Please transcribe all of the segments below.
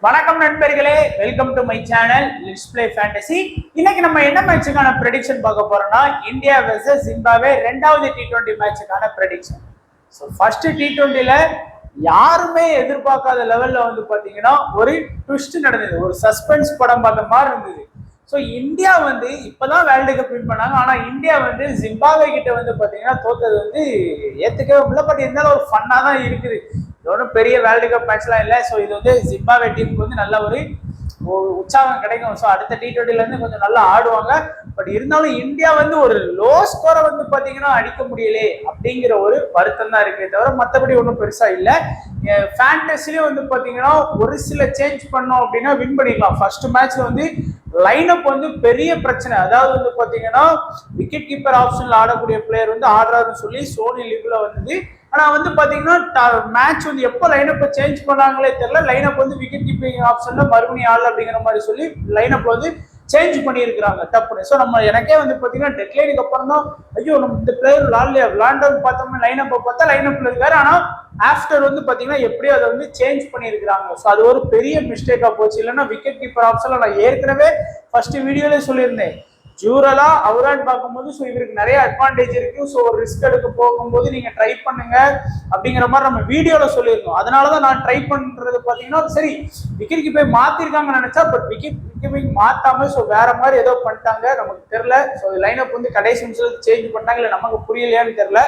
வணக்கம் நண்பர்களே, welcome to my channel let's play fantasy. இன்னைக்கு நம்ம என்ன மேட்சுக்கான ப்ரெடிக்ஷன் பார்க்க போறோம்னா இந்தியா வெர்சஸ் ஜிம்பாப்வே ரெண்டாவது T20 மேட்சுக்கான ப்ரெடிக்ஷன். ஸோ ஃபர்ஸ்ட் T20ல யாருமே எதிர்பார்க்காத லெவல்ல வந்து பாத்தீங்கன்னா ஒரு ட்விஸ்ட் நடந்தது, ஒரு சஸ்பென்ஸ் படம் பார்த்த மாதிரி இருந்தது. ஸோ இந்தியா வந்து இப்பதான் வேர்ல்டு கப் வின் பண்ணாங்க. ஆனா இந்தியா வந்து ஜிம்பாப்வே கிட்ட வந்து பாத்தீங்கன்னா தோத்தது வந்து ஏத்துக்கவே முடியல. பட் இருந்தாலும் ஒரு ஃபன்னா தான் இருக்குது. இது ஒன்றும் பெரிய வேர்ல்டு கப் மேட்ச்லாம் இல்லை. ஸோ இது வந்து ஜிம்பாப்வே டீமுக்கு வந்து நல்ல ஒரு உற்சாகம் கிடைக்கும். ஸோ அடுத்த T20ல இருந்து கொஞ்சம் நல்லா ஆடுவாங்க. பட் இருந்தாலும் இந்தியா வந்து ஒரு லோ ஸ்கோரை வந்து பாத்தீங்கன்னா அடிக்க முடியலே அப்படிங்கிற ஒரு வருத்தம் தான் இருக்கே தவிர மற்றபடி ஒன்றும் பெருசா இல்லை. ஃபேண்டசிலையும் வந்து பாத்தீங்கன்னா ஒரு சில சேஞ்ச் பண்ணோம் அப்படின்னா வின் பண்ணிக்கலாம். ஃபர்ஸ்ட் மேட்ச்ல வந்து லைன் அப் வந்து பெரிய பிரச்சனை. அதாவது வந்து பாத்தீங்கன்னா விக்கெட் கீப்பர் ஆப்ஷன்ல ஆடக்கூடிய பிளேயர் வந்து ஆடுறாருன்னு சொல்லி சோனி லிவ்ல வந்தது. ஆனா வந்து பாத்தீங்கன்னா மேட்ச் வந்து எப்போ லைன் அப் சேஞ்ச் பண்ணாங்களே தெரியல. லைன் அப் வந்து விக்கெட் கீப்பிங் ஆப்ஷன்ல மறுபடியும் ஆடல அப்படிங்கிற மாதிரி சொல்லி லைன் அப் வந்து சேஞ்ச் பண்ணியிருக்கிறாங்க டப்புன்னு. ஸோ நம்ம எனக்கே வந்து பாத்தீங்கன்னா டெட்லைனுக்கு அப்புறம் தான் ஐயோ நம்ம இந்த பிளேயர் விளாண்டன்னு பார்த்தோம்னா லைன் அப்பை பார்த்தா லைன் அப்ல இருக்காரு. ஆனா ஆஃப்டர் வந்து பாத்தீங்கன்னா எப்படியோ அதை வந்து சேஞ்ச் பண்ணியிருக்கிறாங்க. ஸோ அது ஒரு பெரிய மிஸ்டேக்கா போச்சு. இல்லைன்னா விக்கெட் கீப்பர் ஆப்ஷன்ல நான் ஏற்கனவே ஃபர்ஸ்ட் வீடியோல சொல்லியிருந்தேன், ஜூரலா அவரான்னு பார்க்கும்போது ஸோ இவருக்கு நிறைய அட்வான்டேஜ் இருக்கு. ஸோ ஒரு ரிஸ்க் எடுக்க போகும்போது நீங்க ட்ரை பண்ணுங்க அப்படிங்கிற மாதிரி நம்ம வீடியோல சொல்லியிருந்தோம். அதனாலதான் நான் ட்ரை பண்றது பாத்தீங்கன்னா சரி விக்கெட் கீப்பர் மாத்திருக்காங்கன்னு நினைச்சா, பட் விக்கெட் கீப்பிங் மாத்தாம ஸோ வேற மாதிரி ஏதோ பண்ணிட்டாங்க, நமக்கு தெரியல. ஸோ லைன் அப் வந்து கடைசி நிமிஷத்துல சேஞ்ச் பண்ணாங்க, இல்லை நமக்கு புரியலையான்னு தெரியல.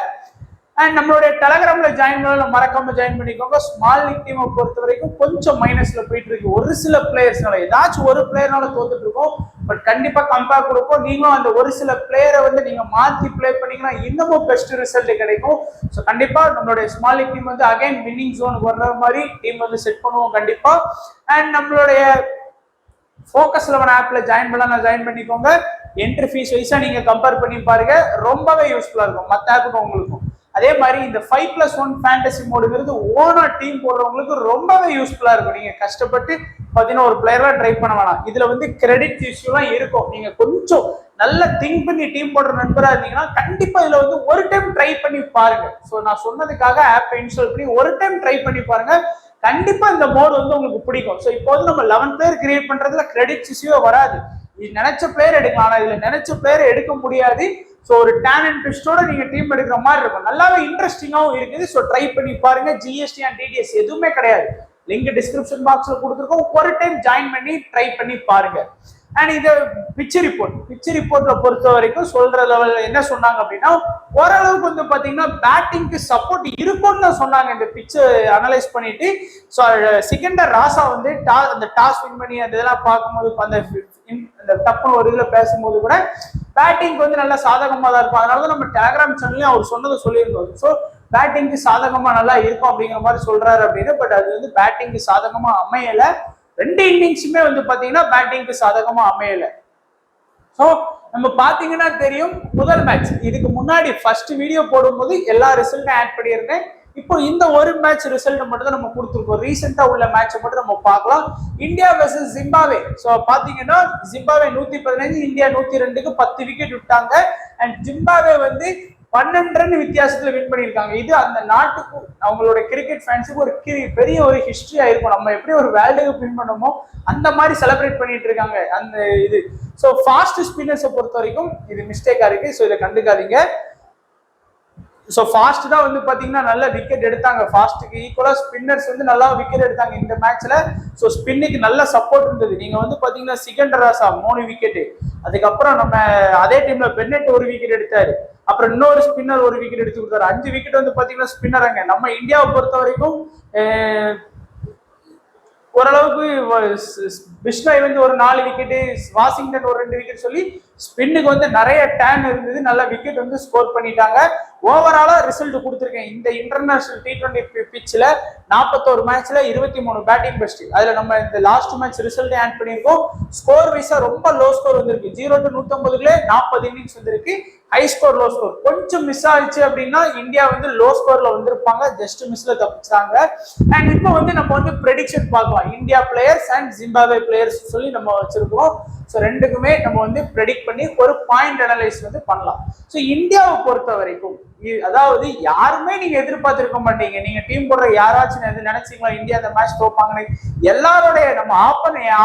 அண்ட் நம்மளுடைய டெலகிராம்ல ஜாயின் பண்ணல, மறக்காம ஜாயின் பண்ணிக்கோங்க. ஸ்மால் லீக் டீமை பொறுத்த வரைக்கும் கொஞ்சம் மைனஸ்ல போயிட்டு இருக்கு. ஒரு சில பிளேயர்ஸ்னால ஏதாச்சும் ஒரு பிளேயர்னால தோத்துட்டு இருக்கோம். பட் கண்டிப்பா கம்பேர் கொடுப்போம். நீங்களும் அந்த ஒரு சில பிளேயரை வந்து நீங்க மாத்தி பிளே பண்ணீங்கன்னா இன்னமும் பெஸ்ட் ரிசல்ட் கிடைக்கும். ஸோ கண்டிப்பா நம்மளுடைய ஸ்மால் லீக் டீம் வந்து அகைன் வின்னிங் ஜோனுக்கு வர்ற மாதிரி டீம் வந்து செட் பண்ணுவோம் கண்டிப்பா. அண்ட் நம்மளுடைய ஃபோக்கஸ் 11 ஆப்ல ஜாயின் பண்ணலாம், ஜாயின் பண்ணிக்கோங்க. என்ட்ரி ஃபீஸ் வைஸா நீங்க கம்பேர் பண்ணி பாருங்க, ரொம்பவே யூஸ்ஃபுல்லா இருக்கும் மற்ற ஆப்புக்கும் உங்களுக்கும். அதே மாதிரி இந்த 5+1 ஃபேண்டசி மோடுங்கிறது ஓனா டீம் போடுறவங்களுக்கு ரொம்பவே யூஸ்ஃபுல்லா இருக்கும். நீங்க கஷ்டப்பட்டு பார்த்தீங்கன்னா ஒரு பிளேயர்லாம் ட்ரை பண்ண வேணாம். இதுல வந்து கிரெடிட் இஷ்யூலாம் இருக்கும். நீங்க கொஞ்சம் நல்லா திங்க் பண்ணி டீம் போடுற நண்பரா இருந்தீங்கன்னா கண்டிப்பா இதுல வந்து ஒரு டைம் ட்ரை பண்ணி பாருங்க. ஸோ நான் சொன்னதுக்காக ஆப் இன்ஸ்டால் பண்ணி ஒரு டைம் ட்ரை பண்ணி பாருங்க, கண்டிப்பா இந்த மோடு வந்து உங்களுக்கு பிடிக்கும். ஸோ இப்போ வந்து நம்ம 11 பிளேயர் கிரியேட் பண்றதுல கிரெடிட் இஷ்யூவே வராது. இது நினைச்ச பிளேயர் எடுக்கலாம், ஆனா இதுல நினைச்ச பிளேயர் எடுக்க முடியாது. ஸோ ஒரு டேன் அண்ட் ட்விஸ்டோட நீங்க டீம் எடுக்கிற மாதிரி இருக்கும். நல்லாவே இன்ட்ரெஸ்டிங்காகவும் இருக்குது. ஸோ ட்ரை பண்ணி பாருங்க. ஜிஎஸ்டி அண்ட் டிடிஎஸ் எதுவுமே கிடையாது. லிங்க் டிஸ்கிரிப்ஷன் பாக்ஸ்ல கொடுத்துருக்கோம். ஒரு டைம் ஜாயின் பண்ணி ட்ரை பண்ணி பாருங்க. அண்ட் இது பிச் ரிப்போர்ட்ல பொறுத்த வரைக்கும் சொல்ற லெவல் என்ன சொன்னாங்க அப்படின்னா ஓரளவுக்கு வந்து பாத்தீங்கன்னா பேட்டிங்க்கு சப்போர்ட் இருக்கும்னு தான் சொன்னாங்க. இந்த பிச் அனலைஸ் பண்ணிட்டு ஸோ சிக்கண்டர் ராசா வந்து அந்த டாஸ் வின் பண்ணி அந்த இதெல்லாம் பார்க்கும்போது அந்த டப்புன்னு ஒரு இதுல பேசும்போது கூட பேட்டிங்க்கு வந்து நல்லா சாதகமா தான் இருக்கும். அதனாலதான் நம்ம டெலகிராம் சேனல்லையும் அவர் சொன்னதை சொல்லியிருந்தோம். ஸோ பேட்டிங்க்கு சாதகமா நல்லா இருக்கும் அப்படிங்கிற மாதிரி சொல்றாரு அப்படின்னு. பட் அது வந்து பேட்டிங்க்கு சாதகமா அமையல. ரெண்டு இன்னிங்ஸுமே வந்து பாத்தீங்கன்னா பேட்டிங்க்கு சாதகமா அமையல. ஸோ நம்ம பாத்தீங்கன்னா தெரியும், முதல் மேட்ச் இதுக்கு முன்னாடி ஃபர்ஸ்ட் வீடியோ போடும்போது எல்லா ரிசல்ட்டும் ஆட் பண்ணியிருந்தேன். இப்போ இந்த ஒரு மேட்ச் ரிசல்ட் மட்டும் தான் நம்ம கொடுத்துருக்கோம். ரீசெண்டா உள்ள மேட்சை மட்டும் நம்ம பார்க்கலாம். India versus Zimbabwe. ஸோ பாத்தீங்கன்னா ஜிம்பாப்வே 115, இந்தியா 102க்கு 10 விக்கெட் விட்டாங்க. அண்ட் ஜிம்பாப்வே வந்து 12 ரன் வித்தியாசத்துல வின் பண்ணியிருக்காங்க. இது அந்த நாட்டுக்கு அவங்களோட கிரிக்கெட் ஃபேன்ஸுக்கு ஒரு பெரிய ஒரு ஹிஸ்டரியா இருக்கும். நம்ம எப்படி ஒரு வேர்ல்டு கப் வின் பண்ணோமோ அந்த மாதிரி செலிப்ரேட் பண்ணிட்டு இருக்காங்க அந்த இது. ஸோ ஃபாஸ்ட் ஸ்பின்னர்ஸை பொறுத்த வரைக்கும் இது மிஸ்டேக்கா இருக்கு. ஸோ இதை கண்டுக்காதீங்க. ஸோ ஃபாஸ்ட் தான் வந்து பாத்தீங்கன்னா நல்ல விக்கெட் எடுத்தாங்க. ஃபாஸ்ட்டுக்கு ஈக்குவலா ஸ்பின்னர்ஸ் வந்து நல்லா விக்கெட் எடுத்தாங்க இந்த மேட்ச்ல. ஸோ ஸ்பின்னுக்கு நல்ல சப்போர்ட் இருந்தது. நீங்க வந்து பாத்தீங்கன்னா சிக்கண்டர் ராசா 3 விக்கெட், அதுக்கப்புறம் நம்ம அதே டீம்ல பென்னெட் 1 விக்கெட் எடுத்தாரு, அப்புறம் இன்னொரு ஸ்பின்னர் 1 விக்கெட் எடுத்து கொடுத்தாரு. 5 விக்கெட் வந்து பாத்தீங்கன்னா ஸ்பின்னராங்க. நம்ம இந்தியாவை பொறுத்த வரைக்கும் ஓரளவுக்கு பிஷ்னாய் வந்து ஒரு 4 விக்கெட், வாஷிங்டன் ஒரு 2 விக்கெட் சொல்லி ஸ்பின்னுக்கு வந்து நிறைய டேன் இருந்தது. நல்ல விக்கெட் வந்து ஸ்கோர் பண்ணிட்டாங்க. ஓவராலா ரிசல்ட் கொடுத்துருக்கேன். இந்த இன்டர்நேஷனல் T20 பிச்சில் 41 மேட்ச்ல 23 பேட்டிங் பெஸ்ட். அதுல நம்ம இந்த லாஸ்ட் மேட்ச் ரிசல்ட் ஆட் பண்ணியிருக்கோம். ஸ்கோர் வைஸா ரொம்ப லோ ஸ்கோர் வந்திருக்கு. 0 to 150 40 இன்னிங்ஸ் வந்திருக்கு. ஹை ஸ்கோர் லோ ஸ்கோர் கொஞ்சம் மிஸ் ஆயிடுச்சு அப்படின்னா இந்தியா வந்து லோ ஸ்கோர்ல வந்திருப்பாங்க. ஜஸ்ட் மிஸ்ல தப்பிச்சாங்க. அண்ட் இப்போ வந்து நம்ம வந்து ப்ரெடிக்ஷன் பார்க்கலாம். India players and Zimbabwe players சொல்லி நம்ம வச்சிருக்கோம். ஸோ ரெண்டுக்குமே நம்ம வந்து ப்ரெடிக்ட் பண்ணி ஒரு பாயிண்ட் அனலைஸ் வந்து பண்ணலாம். ஸோ இந்தியாவை பொறுத்த வரைக்கும் அதாவது யாருமே நீங்க எதிர்பார்த்திருக்க மாட்டீங்க. நீங்க டீம் போடுற யாராச்சும் நினைச்சீங்களா இந்தியா அந்த மேட்ச் தோப்பாங்கன்னு? எல்லாருடைய நம்ம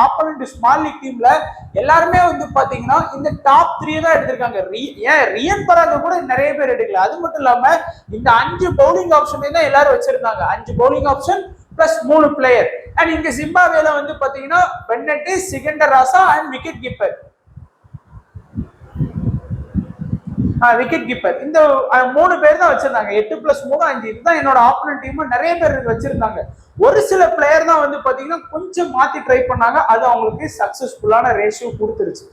ஆப்பனண்ட் ஸ்மால் லீக் டீம்ல எல்லாருமே வந்து பாத்தீங்கன்னா இந்த டாப் 3 தான் எடுத்திருக்காங்க. ஏன் ரியன் பராக கூட நிறைய பேர் எடுக்கல. அது மட்டும் இல்லாம இந்த 5 பவுலிங் ஆப்ஷனே தான் எல்லாரும் வச்சிருந்தாங்க. 5 bowling option plus 3 player. And இங்க ஜிம்பாப்வேல வந்து பாத்தீங்கன்னா Bennett, Sikandar Raza and wicket keeper இந்த 3 பேர் தான் வச்சிருந்தாங்க. 8+3 5. இதுதான் என்னோட ஆப்போனன்ட் டீம் நிறைய பேர் வச்சிருந்தாங்க. ஒரு சில பிளேயர் தான் வந்து பாத்தீங்கன்னா கொஞ்சம் மாத்தி ட்ரை பண்ணாங்க. அது அவங்களுக்கு சக்சஸ்ஃபுல்லான ரேஷியோ கொடுத்துருச்சு.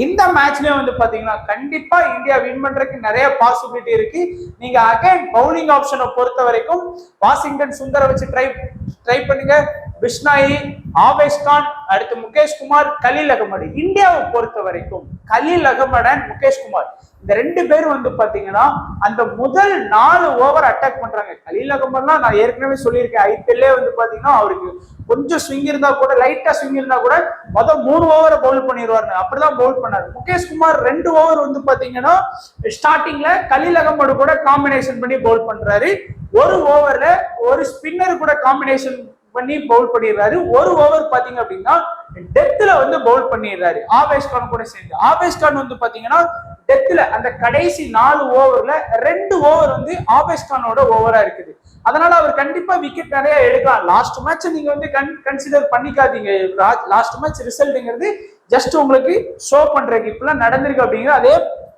இந்த மேட்ச்லயே வந்து பாத்தீங்கன்னா கண்டிப்பா இந்தியா வின் பண்றதுக்கு நிறைய பாசிபிலிட்டி இருக்கு. நீங்க அகைன் பவுலிங் ஆப்ஷனை பொறுத்த வரைக்கும் வாஷிங்டன் சுந்தரை வச்சு ட்ரை பண்ணுங்க. பிஷ்னாயி, ஆவேஷ் கான், அடுத்து முகேஷ் குமார், கலீல் அகமது. இந்தியாவை பொறுத்த வரைக்கும் கலீல் அகமது அண்ட் முகேஷ் குமார் இந்த 2 பேரும் வந்து பாத்தீங்கன்னா அந்த முதல் 4 ஓவர் அட்டாக் பண்றாங்க. கலீல் அகமதுலாம் நான் ஏற்கனவே சொல்லியிருக்கேன், ஐபிஎல்லே வந்து பாத்தீங்கன்னா அவருக்கு கொஞ்சம் ஸ்விங் இருந்தா கூட, லைட்டா ஸ்விங் இருந்தா கூட மொத்தம் 3 ஓவரை பவுல் பண்ணிடுவாரு. அப்படிதான் பவுல் பண்ணாரு. முகேஷ் குமார் 2 ஓவர் வந்து பாத்தீங்கன்னா ஸ்டார்டிங்ல கலீல் அகமது கூட காம்பினேஷன் பண்ணி பவுல் பண்றாரு. ஒரு ஓவர்ல ஒரு ஸ்பின்னர் கூட காம்பினேஷன் பண்ணி பவுல் பண்ணிடுறாரு. ஒரு ஓவர் பாத்தீங்க அப்படின்னா டெத்ல வந்து பவுல் பண்ணிடுறாரு ஆவேஷ் கான் கூட சேர்ந்து. ஆவேஷ் கான் வந்து பாத்தீங்கன்னா டெத்ல அந்த கடைசி 4 ஓவர்ல 2 ஓவர் வந்து ஆவேஷ் கானோட ஓவரா இருக்குது. அதனால அவர் கண்டிப்பா விக்கெட் நிறைய எடுக்கலாம். லாஸ்ட் மேட்ச் நீங்க வந்து கன்சிடர் பண்ணிக்காதீங்க. லாஸ்ட் மேட்ச் ரிசல்ட்ங்கிறது ஜஸ்ட் உங்களுக்கு ஷோ பண்றதுக்கு இப்பெல்லாம் நடந்திருக்கு அப்படிங்கிற அதே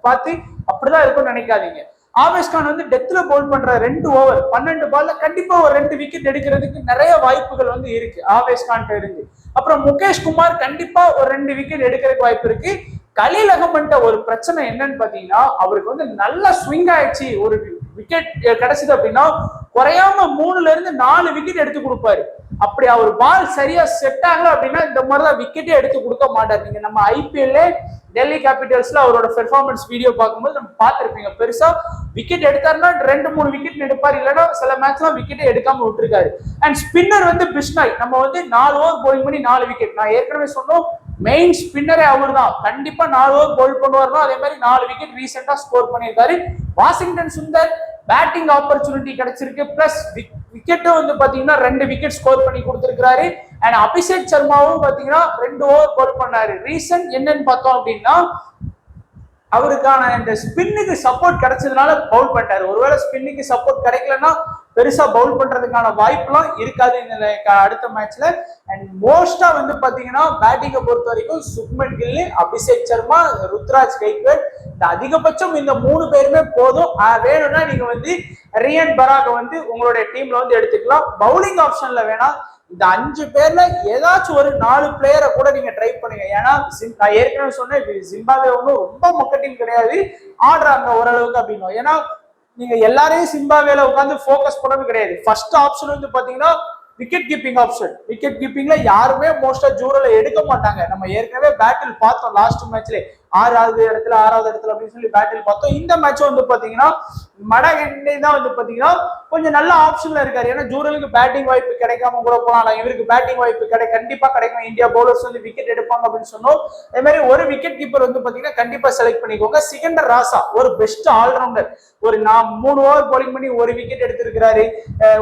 பார்த்து அப்படிதான் இருக்கும்னு நினைக்காதீங்க. ஆவேஷ் கான் வந்து டெத்ல பவுல் பண்ற 2 ஓவர் 12 பால்ல கண்டிப்பா ஒரு 2 விக்கெட் எடுக்கிறதுக்கு நிறைய வாய்ப்புகள் வந்து இருக்கு ஆவேஷ் கான் இருந்து. அப்புறம் முகேஷ் குமார் கண்டிப்பா ஒரு 2 விக்கெட் எடுக்கிறதுக்கு வாய்ப்பு இருக்கு. கலீல் அகமது ஒரு பிரச்சனை என்னன்னு பாத்தீங்கன்னா அவருக்கு வந்து நல்ல ஸ்விங் ஆயிடுச்சு. ஒரு விக்கெட் கிடைச்சது அப்படின்னா குறையாம 3ல இருந்து 4 விக்கெட் எடுத்து கொடுப்பாரு. அப்படி அவர் பால் சரியா செட் ஆகல அப்படின்னா இந்த மாதிரிதான் விக்கெட்டே எடுத்து கொடுக்க மாட்டார். நீங்க நம்ம ஐபிஎல்ல டெல்லி கேபிட்டல்ஸ்ல அவரோட பெர்ஃபார்மன்ஸ் வீடியோ பார்க்கும்போது நம்ம பார்த்திருப்பீங்க. பெருசா விக்கெட் எடுத்தாருன்னா 2-3 விக்கெட் எடுப்பாரு, இல்லைன்னா சில மேட்ச்லாம் விக்கெட்டே எடுக்காம விட்டுருக்காரு. அண்ட் ஸ்பின்னர் வந்து பிஷ்னாய் நம்ம வந்து 4 ஓவர் பவுலிங் பண்ணி 4 விக்கெட். நான் ஏற்கனவே சொன்னோம் மெயின் ஸ்பின்னரே அவர் தான். கண்டிப்பா 4 ஓவர் பவுல் பண்ணுவாருன்னா அதே மாதிரி 4 விக்கெட் ரீசெண்டா ஸ்கோர் பண்ணியிருக்காரு. வாஷிங்டன் சுந்தர் பேட்டிங் ஆப்பர்ச்சுனிட்டி கிடைச்சிருக்கு. பிளஸ் விக்கெட்டும் வந்து பாத்தீங்கன்னா 2 விக்கெட் ஸ்கோர் பண்ணி கொடுத்திருக்காரு. அண்ட் அபிஷேக் சர்மாவும் பாத்தீங்கன்னா 2 ஓவர் பவுல் பண்ணாரு. ரீசன் என்னன்னு பார்த்தோம் அப்படின்னா அவருக்கான இந்த ஸ்பின்னுக்கு சப்போர்ட் கிடைச்சதுனால பவுல் பண்ணிட்டாரு. ஒருவேளை ஸ்பின்னுக்கு சப்போர்ட் கிடைக்கலன்னா பெருசா பவுல் பண்றதுக்கான வாய்ப்புலாம் இருக்காது இந்த அடுத்த மேட்ச்ல. அண்ட் மோஸ்டா வந்து பாத்தீங்கன்னா பேட்டிங்கை பொறுத்த வரைக்கும் சுக்மன் கில், அபிஷேக் சர்மா, ருத்ராஜ் கைக்வாட் இந்த அதிகபட்சம் இந்த 3 பேருமே போதும். வேணும்னா நீங்க வந்து ரியன் பராக வந்து உங்களுடைய டீம்ல வந்து எடுத்துக்கலாம். பவுலிங் ஆப்ஷன்ல வேணா இந்த 5 பேர்ல ஏதாச்சும் ஒரு 4 பிளேயரை கூட நீங்க ட்ரை பண்ணுங்க. ஏன்னா நான் ஏற்கனவே சொன்னேன் ஜிம்பாப்வே ஒன்றும் ரொம்ப மொக்க டீம் கிடையாது, ஆடுறாங்க ஓரளவுக்கு அப்படின்னு. ஏன்னா நீங்க எல்லாரையும் ஜிம்பாப்வேல உட்காந்து போக்கஸ் பண்ணது கிடையாது. ஃபர்ஸ்ட் ஆப்ஷன் வந்து பாத்தீங்கன்னா விக்கெட் கீப்பிங் ஆப்ஷன். விக்கெட் கீப்பிங்ல யாருமே மோஸ்டா ஜூரல எடுக்க மாட்டாங்க. நம்ம ஏற்கனவே பேட்டில் பார்த்தோம் லாஸ்ட் மேட்ச்ல 6வது இடத்துல அப்படின்னு சொல்லி பேட்டில் பார்த்தோம். இந்த மேட்ச் வந்து பாத்தீங்கன்னா மடகண்டே தான் வந்து பாத்தீங்கன்னா கொஞ்சம் நல்ல ஆப்ஷன்ல இருக்காரு. ஏன்னா ஜூரலுக்கு பேட்டிங் வாய்ப்பு கிடைக்காம கூட போகலாம், இவருக்கு பேட்டிங் வாய்ப்பு கண்டிப்பா கிடைக்கும். இந்தியா பவுலர்ஸ் வந்து விக்கெட் எடுப்பாங்க அப்படின்னு சொன்னோம். அதே மாதிரி ஒரு விக்கெட் கீப்பர் வந்து பாத்தீங்கன்னா கண்டிப்பா செலக்ட் பண்ணிக்கோங்க. சிகண்டர் ராசா ஒரு பெஸ்ட் ஆல்ரவுண்டர். ஒரு 3 ஓவர் பவுலிங் பண்ணி 1 விக்கெட் எடுத்திருக்கிறாரு,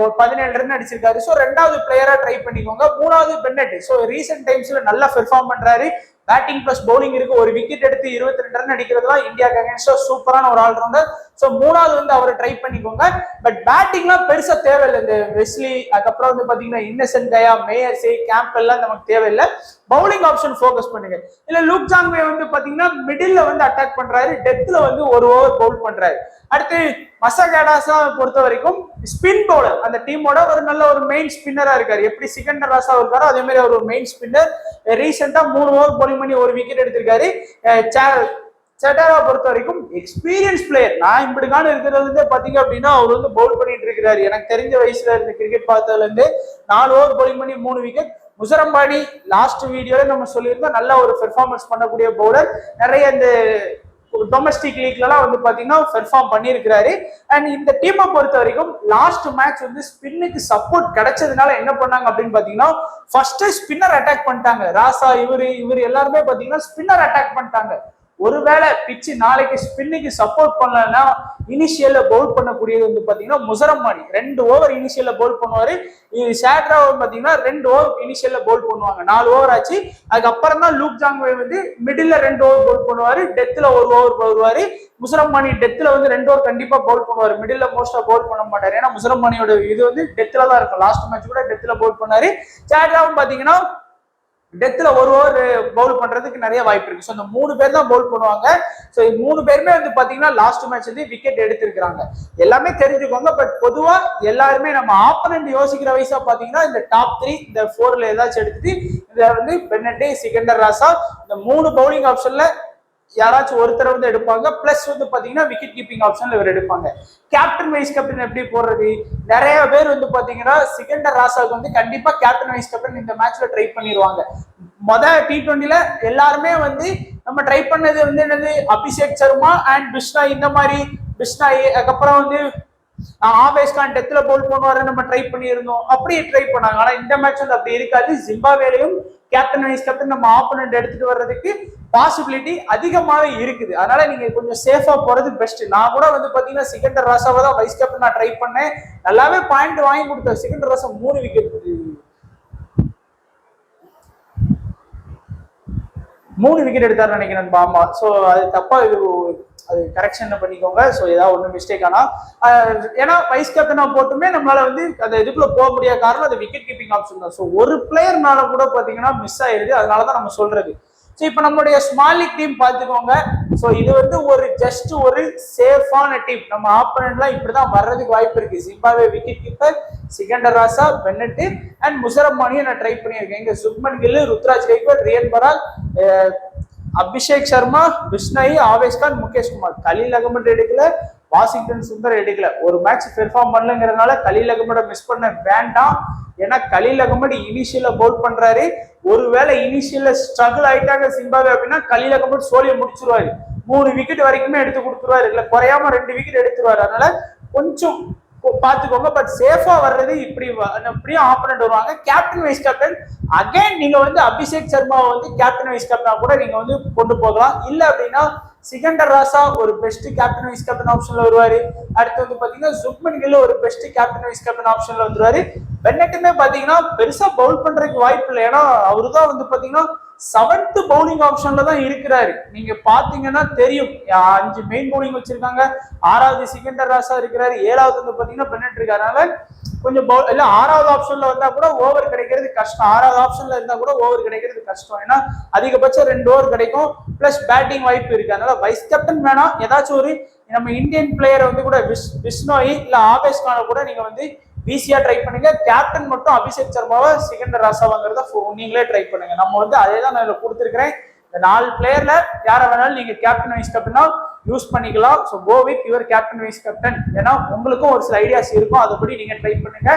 ஒரு 17 ரன் அடிச்சிருக்காரு. ஸோ 2வது பிளேயரா ட்ரை பண்ணிக்கோங்க. 3வது பென்னட். ஸோ ரீசெண்ட் டைம்ஸ்ல நல்லா பெர்ஃபார்ம் பண்றாரு. பேட்டிங் பிளஸ் பவுலிங் இருக்கு. 1 விக்கெட் எடுத்து 22 ரன் அடிக்கிறதுலாம் இந்தியாக்கு அகைன்ஸ்டா சூப்பரான ஒரு ஆல்ரவுண்டர். சோ 3வது வந்து அவரை ட்ரை பண்ணிக்கோங்க. பட் பேட்டிங்லாம் பெருசா தேவையில்லை. இந்த வெஸ்லி, அதுக்கப்புறம் வந்து பாத்தீங்கன்னா இன்னசென்ட் கயா, மேயர்ஸே, கேம்பெல்லாம் நமக்கு தேவையில்லை. பவுலிங் ஆப்ஷன் ஃபோக்கஸ் பண்ணுங்க. இல்ல லூக் ஜாங்வே வந்து பாத்தீங்கன்னா மிடில்ல வந்து அட்டாக் பண்றாரு, டெத்ல வந்து 1 ஓவர் பவுல் பண்றாரு. அடுத்து மசகடாஸா பொறுத்த வரைக்கும் ஸ்பின் பவுலர், அந்த டீமோட ஒரு நல்ல ஒரு மெயின் ஸ்பின்னரா இருக்காரு. எப்படி சிகண்டர் ராசா இருக்காரோ அதே மாதிரி அவர் ஒரு மெயின் ஸ்பின்னர். ரீசெண்டா 3 ஓவர் பவுலிங் பண்ணி 1 விக்கெட் எடுத்திருக்காரு. சட்டாரா பொறுத்த வரைக்கும் எக்ஸ்பீரியன்ஸ் பிளேயர். நான் இப்படிக்கான இருக்கிறது பாத்தீங்க அப்படின்னா அவர் வந்து பவுல் பண்ணிட்டு இருக்கிறாரு. எனக்கு தெரிஞ்ச வயசுல இருந்து கிரிக்கெட் பார்த்ததுல இருந்து 4 ஓவர் பவுலிங் பண்ணி 3 விக்கெட். முசரம்பாடி லாஸ்ட் வீடியோல நம்ம சொல்லியிருந்தோம் நல்ல ஒரு பெர்ஃபார்மன்ஸ் பண்ணக்கூடிய பவுலர். நிறைய இந்த டொமஸ்டிக் லீக்லாம் வந்து பாத்தீங்கன்னா பெர்ஃபார்ம் பண்ணியிருக்கிறாரு. அண்ட் இந்த டீமை பொறுத்த வரைக்கும் லாஸ்ட் மேட்ச் வந்து ஸ்பின்னுக்கு சப்போர்ட் கிடைச்சதுனால என்ன பண்ணாங்க அப்படின்னு பாத்தீங்கன்னா ஃபர்ஸ்ட் ஸ்பின்னர் அட்டாக் பண்ணிட்டாங்க. ராசா இவர் எல்லாருமே பாத்தீங்கன்னா ஸ்பின்னர் அட்டாக் பண்ணிட்டாங்க. ஒருவேளை பிச்சு நாளைக்கு ஸ்பின்னுக்கு சப்போர்ட் பண்ணலன்னா இனிஷியல்ல பவுல் பண்ணக்கூடியது வந்து பாத்தீங்கன்னா முசரம் அலி 2 ஓவர் இனிஷியல்ல பவுல் பண்ணுவாரு. ஷேட்ரா பாத்தீங்கன்னா 2 ஓவர் இனிஷியல்ல பவுல் பண்ணுவாங்க. 4 ஓவர் ஆச்சு. அதுக்கப்புறம் தான் லூக் ஜாங்வே வந்து மிடில் 2 ஓவர் பவுல் பண்ணுவாரு. டெத்ல 1 ஓவர் போடுவாரு. முசரம் அலி டெத்ல வந்து 2 ஓவர் கண்டிப்பா பவுல் பண்ணுவாரு. மிடில்ல மோஸ்டா பவுல் பண்ண மாட்டாரு. ஏன்னா முசரம் அலியோட இது வந்து டெத்ல தான் இருக்கும். லாஸ்ட் மேட்ச் கூட டெத்ல பவுல் பண்ணாரு. ஷேட்ராவும் பாத்தீங்கன்னா டெத்ல 1 ஓவர் பவுல் பண்றதுக்கு நிறைய வாய்ப்பு இருக்கு. ஸோ இந்த 3 பேர் தான் பவுல் பண்ணுவாங்க. ஸோ 3 பேருமே வந்து பாத்தீங்கன்னா லாஸ்ட் மேட்ச் வந்து விக்கெட் எடுத்திருக்காங்க. எல்லாமே தெரிஞ்சுக்கோங்க. பட் பொதுவா எல்லாருமே நம்ம ஆப்பனண்ட் யோசிக்கிற வயசா பாத்தீங்கன்னா இந்த டாப் 3 இந்த 4ல ஏதாச்சும் எடுத்துட்டு இதை வந்து பென்னட், சிகண்டர் ராசா இந்த 3 பவுலிங் ஆப்ஷன்ல யாராச்சும் ஒருத்தர் வந்து எடுப்பாங்க. பிளஸ் வந்து பாத்தீங்கன்னா விக்கெட் கீப்பிங் ஆப்ஷன்ல இவர் எடுப்பாங்க. கேப்டன் வைஸ் கேப்டன் எப்படி போடுறது? நிறைய பேர் வந்து பாத்தீங்கன்னா சிகண்டர் ராசாவுக்கு வந்து கண்டிப்பா கேப்டன் வைஸ் கேப்டன் இந்த மேட்ச்ல ட்ரை பண்ணிடுவாங்க. T20ல எல்லாருமே வந்து நம்ம ட்ரை பண்ணது வந்து என்னது அபிஷேக் சர்மா அண்ட் பிஷ்னாய். இந்த மாதிரி பிஷ்னாய் அதுக்கப்புறம் வந்து ஆவேஸ் கான் டெத்ல பவுல் பண்ணுவாரு நம்ம ட்ரை பண்ணியிருந்தோம். அப்படியே ட்ரை பண்ணாங்க. ஆனா இந்த மேட்ச் வந்து அப்படி இருக்காது. ஜிம்பாப்வேலையும் கேப்டன் வைஸ் கேப்டன் நம்ம ஆப்போனன்ட் எடுத்துட்டு வர்றதுக்கு பாசிபிலிட்டி அதிகமாவே இருக்குது. அதனால நீங்க கொஞ்சம் சேஃபா போறது பெஸ்ட். நான் கூட வந்து பாத்தீங்கன்னா சிகண்டர் ராசாவை தான் வைஸ் கேப்டன் நான் ட்ரை பண்ணேன். நல்லாவே பாயிண்ட் வாங்கி கொடுத்தேன். சிகண்டர் ராசா 3 விக்கெட் எடுத்தாரு நினைக்கிறேன். ஆமா. சோ அது தப்பா, இது அது கரெக்ஷன் பண்ணிக்கோங்க. ஸோ ஏதாவது ஒன்று மிஸ்டேக் ஆனா ஏன்னா வைஸ் கேப்டனா போட்டுமே நம்மளால வந்து அந்த இதுக்குள்ள போக முடியாத காரணம் அது விக்கெட் கீப்பிங் ஆப்ஷன் தான். ஸோ ஒரு பிளேயர்னால கூட பாத்தீங்கன்னா மிஸ் ஆயிருது. அதனாலதான் நம்ம சொல்றது. ஸோ இப்போ நம்மளுடைய ஸ்மால் லீக் டீம் பார்த்துக்கோங்க. ஸோ இது வந்து ஜஸ்ட் ஒரு சேஃபான டீம். நம்ம ஆப்பனன்ட்லாம் இப்படிதான் வர்றதுக்கு வாய்ப்பு இருக்கு. Zimbabwe wicket keeper Sikandar Raza, Bennett and முசரம் அலியை நான் ட்ரை பண்ணியிருக்கேன். இங்க சுப்மன் கில், ருத்ராஜ் கைக்வாட், ரியன் பராக், அபிஷேக் சர்மா, பிஷ்னாய், ஆவேஸ் கான், முகேஷ் குமார். கலீல் அகமட் எடுக்கல, வாஷிங்டன் சுந்தர் எடுக்கல. ஒரு மேட்ச் பெர்ஃபார்ம் பண்ணலங்கிறதுனால கலீல் அகமட மிஸ் பண்ண வேண்டாம். ஏன்னா கலீல் அகமட் இனிஷியல்ல பவுல் பண்றாரு. ஒருவேளை இனிஷியல்ல ஸ்ட்ரகிள் ஆயிட்டாங்க ஜிம்பாப்வே அப்படின்னா கலீல் அகமட் சோழியை முடிச்சிருவாரு. 3 விக்கெட் வரைக்குமே எடுத்து கொடுத்துருவாரு. இல்ல குறையாம 2 விக்கெட் எடுத்துருவாரு. அதனால கொஞ்சம் பாத்துக்கோங்க. பட் சேஃபா வர்றது இப்படியும் ஆப்பனன்ட் வருவாங்க. கேப்டன் வைஸ் கேப்டன் அகைன் நீங்க வந்து அபிஷேக் சர்மாவை வந்து கேப்டன் வைஸ் கேப்டனா கூட நீங்க வந்து கொண்டு போகலாம். இல்ல அப்படின்னா சிகண்டர் ராசா ஒரு பெஸ்ட் கேப்டன் வைஸ் கேப்டன் ஆப்ஷன்ல வருவாரு. அடுத்து வந்து பாத்தீங்கன்னா சுப்மன் கில் ஒரு பெஸ்ட் கேப்டன் வைஸ் கேப்டன் ஆப்ஷன்ல வந்துருவாரு. பென்னட்டுமே பாத்தீங்கன்னா பெருசா பவுல் பண்றதுக்கு வாய்ப்பு இல்லை. ஏன்னா அவருதான் வந்து பாத்தீங்கன்னா 7th பவுலிங் ஆப்ஷன்ல தான் இருக்கிறாரு. நீங்க பாத்தீங்கன்னா தெரியும். 5 மெயின் பவுலிங் வச்சிருக்காங்க. 6வது சிகண்டர் ராசா இருக்கிறாரு. 7வது வந்து பாத்தீங்கன்னா பென்னட் இருக்கு. அதனால கொஞ்சம் இல்ல 6வது ஆப்ஷன்ல வந்தா கூட ஓவர் கிடைக்கிறது கஷ்டம். 6வது ஆப்ஷன்ல இருந்தா கூட ஓவர் கிடைக்கிறது கஷ்டம். ஏன்னா அதிகபட்சம் 2 ஓவர் கிடைக்கும். பிளஸ் பேட்டிங் வாய்ப்பு இருக்கு. அதனால வைஸ் கேப்டன் வேணாம். ஏதாச்சும் ஒரு நம்ம இந்தியன் பிளேயரை வந்து கூட பிஷ்னோய் இல்ல ஆவேஸ் கான கூட நீங்க வந்து ஈஸியா ட்ரை பண்ணுங்க. கேப்டன் மட்டும் அபிஷேக் சர்மாவை சிகண்டர் ராசாவாங்கிறத நீங்களே ட்ரை பண்ணுங்க. நம்ம வந்து அதே தான் நான் கொடுத்துருக்கிறேன். இந்த 4 பிளேயர்ல யாரை வேணாலும் நீங்க கேப்டன் வைஸ் கேப்டனா யூஸ் பண்ணிக்கலாம். So go with your captain vice captain. ஏன்னா உங்களுக்கும் ஒரு சில ஐடியாஸ் இருக்கும். அதுபடி நீங்க ட்ரை பண்ணுங்க.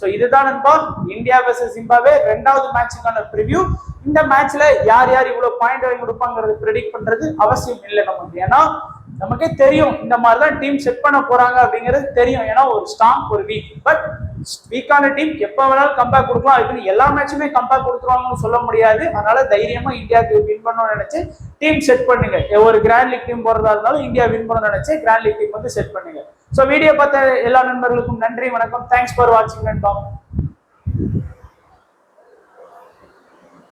ஸோ இதுதான் நண்பா இந்தியா வெர்சஸ் ஜிம்பாப்வே 2வது மேட்சுக்கான ப்ரிவியூ. இந்த மேட்ச்ல யார் யார் இவ்வளவு பாயிண்ட் வாங்கி கொடுப்பாங்கிறது ப்ரெடிக்ட் பண்றது அவசியம் இல்லை நமக்கு. ஏன்னா நமக்கே தெரியும் இந்த மாதிரிதான் டீம் செட் பண்ண போறாங்க அப்படிங்கிறது தெரியும். ஏன்னா ஒரு ஸ்ட்ராங் ஒரு வீக். பட் வீக்கான டீம் எப்ப வேணாலும் கம்பேக் கொடுக்கலாம். அதுக்கு எல்லா மேட்சுமே கம்பேக் கொடுத்துருவாங்கன்னு சொல்ல முடியாது. அதனால தைரியமா இந்தியாவுக்கு வின் பண்ணணும்னு நினைச்சு டீம் செட் பண்ணுங்க. ஒரு கிராண்ட் லீக் டீம் போறதா இருந்தாலும் இந்தியா வின் பண்ணணும்னு நினைச்சு கிராண்ட் லீக் டீம் வந்து செட் பண்ணுங்க. ஸோ வீடியோ பார்த்த எல்லா நண்பர்களுக்கும் நன்றி, வணக்கம். தேங்க்ஸ் ஃபார் வாட்சிங் நண்பா.